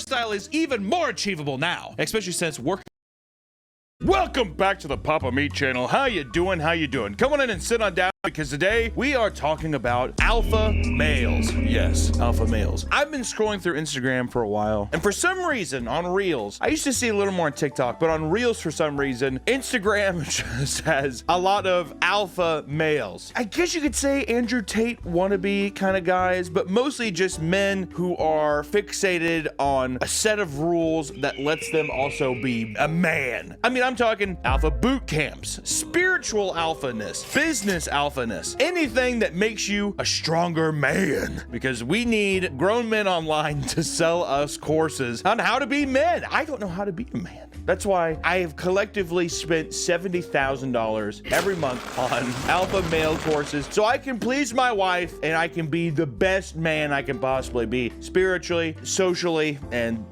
lifestyle is even more achievable now, especially since work. Welcome back to the Papa Meat channel. How you doing? How you doing? Come on in and sit on down because today we are talking about alpha males. Yes, alpha males. I've been scrolling through Instagram for a while, and for some reason on Reels, I used to see a little more on TikTok, but on Reels for some reason, Instagram just has a lot of alpha males. I guess you could say Andrew Tate wannabe kind of guys, but mostly just men who are fixated on a set of rules that lets them also be a man. I mean, I'm talking alpha boot camps, spiritual alphaness, business alphaness, anything that makes you a stronger man. Because we need grown men online to sell us courses on how to be men. I don't know how to be a man. That's why I have collectively spent $70,000 every month on alpha male courses so I can please my wife and I can be the best man I can possibly be, spiritually, socially, and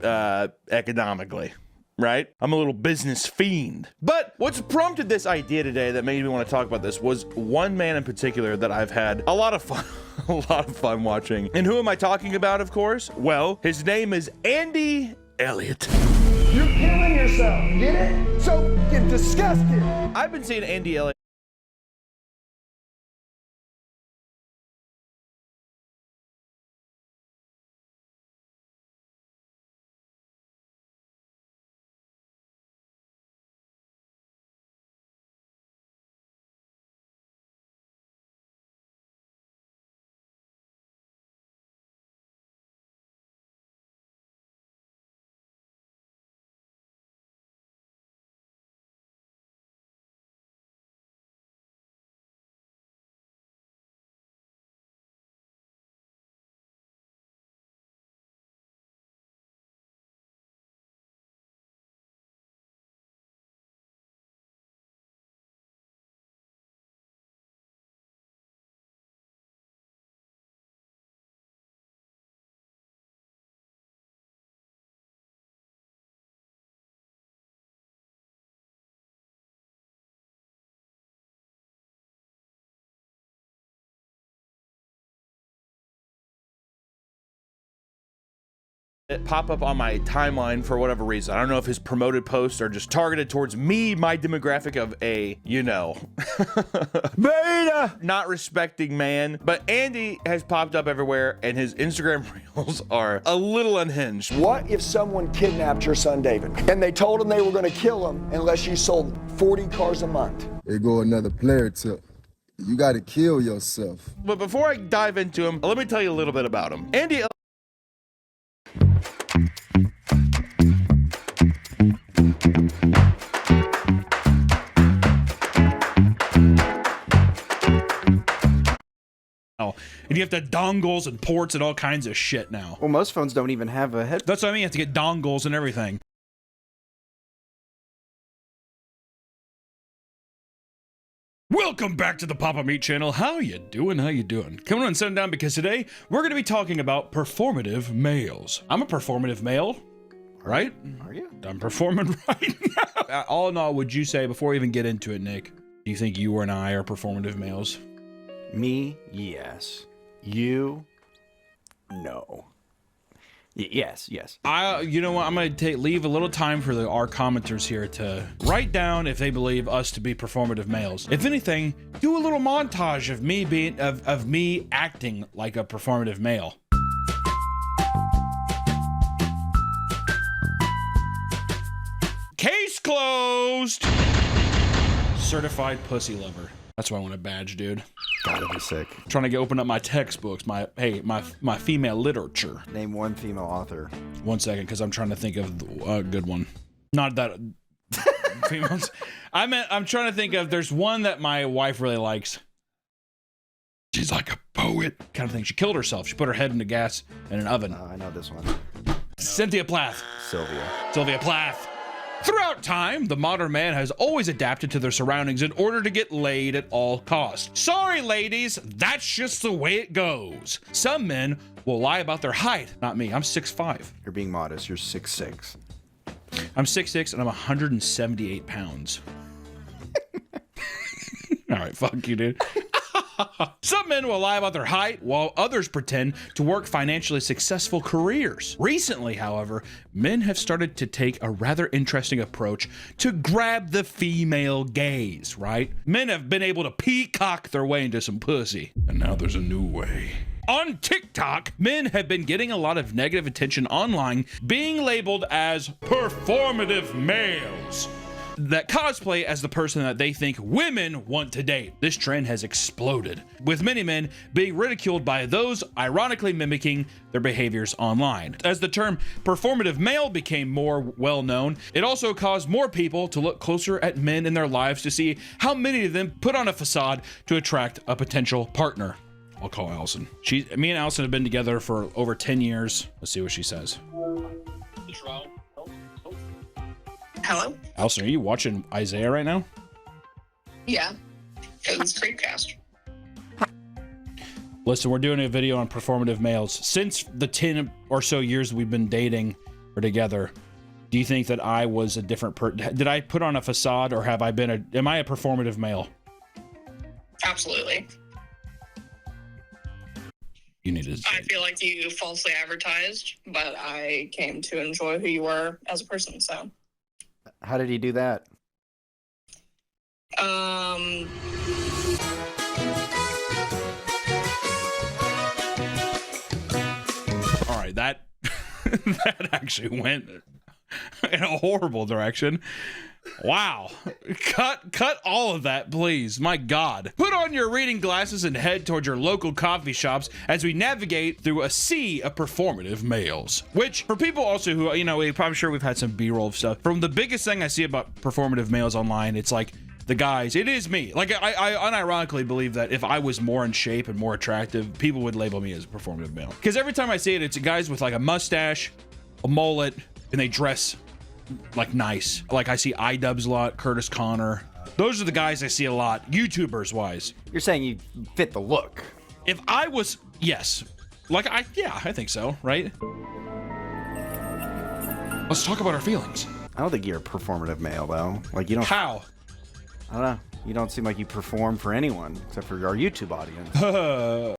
economically. Right? I'm a little business fiend. But what's prompted this idea today that made me want to talk about this was one man in particular that I've had a lot of fun watching. And who am I talking about, of course? Well, his name is Andy Elliott. You're killing yourself, get it? So get disgusted. I've been seeing Andy Elliott pop up on my timeline for whatever reason. I don't know if his promoted posts are just targeted towards me, my demographic of a, you know, beta, not respecting man. But Andy has popped up everywhere and his Instagram reels are a little unhinged. What if someone kidnapped your son David and they told him they were going to kill him unless you sold 40 cars a month? There go another player tip. You got to kill yourself. But before I dive into him, let me tell you a little bit about him. Andy and you have to dongles and ports and all kinds of shit now. Well, most phones don't even have a head. That's what I mean. You have to get dongles and everything. Welcome back to the Papa Meat channel. How you doing? How you doing? Come on and sit down because today we're going to be talking about performative males. I'm a performative male, right? Are you? I'm performing right now. All in all, would you say, before we even get into it, Nick, do you think you and I are performative males? Me, yes. You, no. Yes. You know what? I'm going to leave a little time for our commenters here to write down if they believe us to be performative males. If anything, do a little montage of me being of me acting like a performative male. Case closed. Certified pussy lover. That's why I want a badge, dude. Gotta be sick. Trying to open up my textbooks, my female literature. Name one female author. 1 second, because I'm trying to think of a good one. Not that females. I'm trying to think of. There's one that my wife really likes. She's like a poet, kind of thing. She killed herself. She put her head in the gas in an oven. I know this one. Cynthia Plath. Sylvia Plath. Throughout time, the modern man has always adapted to their surroundings in order to get laid at all costs. Sorry, ladies, that's just the way it goes. Some men will lie about their height. Not me, I'm 6'5". You're being modest. You're 6'6". I'm 6'6" and I'm 178 pounds. All right, fuck you, dude. Some men will lie about their height, while others pretend to work financially successful careers. Recently, however, men have started to take a rather interesting approach to grab the female gaze, right? Men have been able to peacock their way into some pussy. And now there's a new way. On TikTok, men have been getting a lot of negative attention online, being labeled as performative males that cosplay as the person that they think women want to date. This trend has exploded, with many men being ridiculed by those ironically mimicking their behaviors online. As the term performative male became more well known, it also caused more people to look closer at men in their lives to see how many of them put on a facade to attract a potential partner. I'll call Allison. Me and Allison have been together for over 10 years. Let's see what she says. Hello? Allison, are you watching Isaiah right now? Yeah. It was Creepcast. Listen, we're doing a video on performative males. Since the 10 or so years we've been dating or together, do you think that I was a different person? Did I put on a facade, or am I a performative male? Absolutely. You need to. I feel like you falsely advertised, but I came to enjoy who you were as a person, so. How did he do that? All right, that that actually went in a horrible direction. Wow. Cut all of that, please. My God. Put on your reading glasses and head towards your local coffee shops as we navigate through a sea of performative males. Which, for people also who, you know, I'm sure we've had some B-roll stuff. From the biggest thing I see about performative males online, it's like the guys, it is me. Like, I unironically believe that if I was more in shape and more attractive, people would label me as a performative male. Because every time I see it, it's guys with like a mustache, a mullet, and they dress like nice. Like I see iDubbbz a lot, Curtis Connor. Those are the guys I see a lot, YouTubers wise. You're saying you fit the look. If I was, yes. Like yeah, I think so, right? Let's talk about our feelings. I don't think you're a performative male though. Like you don't. How? I don't know. You don't seem like you perform for anyone except for our YouTube audience.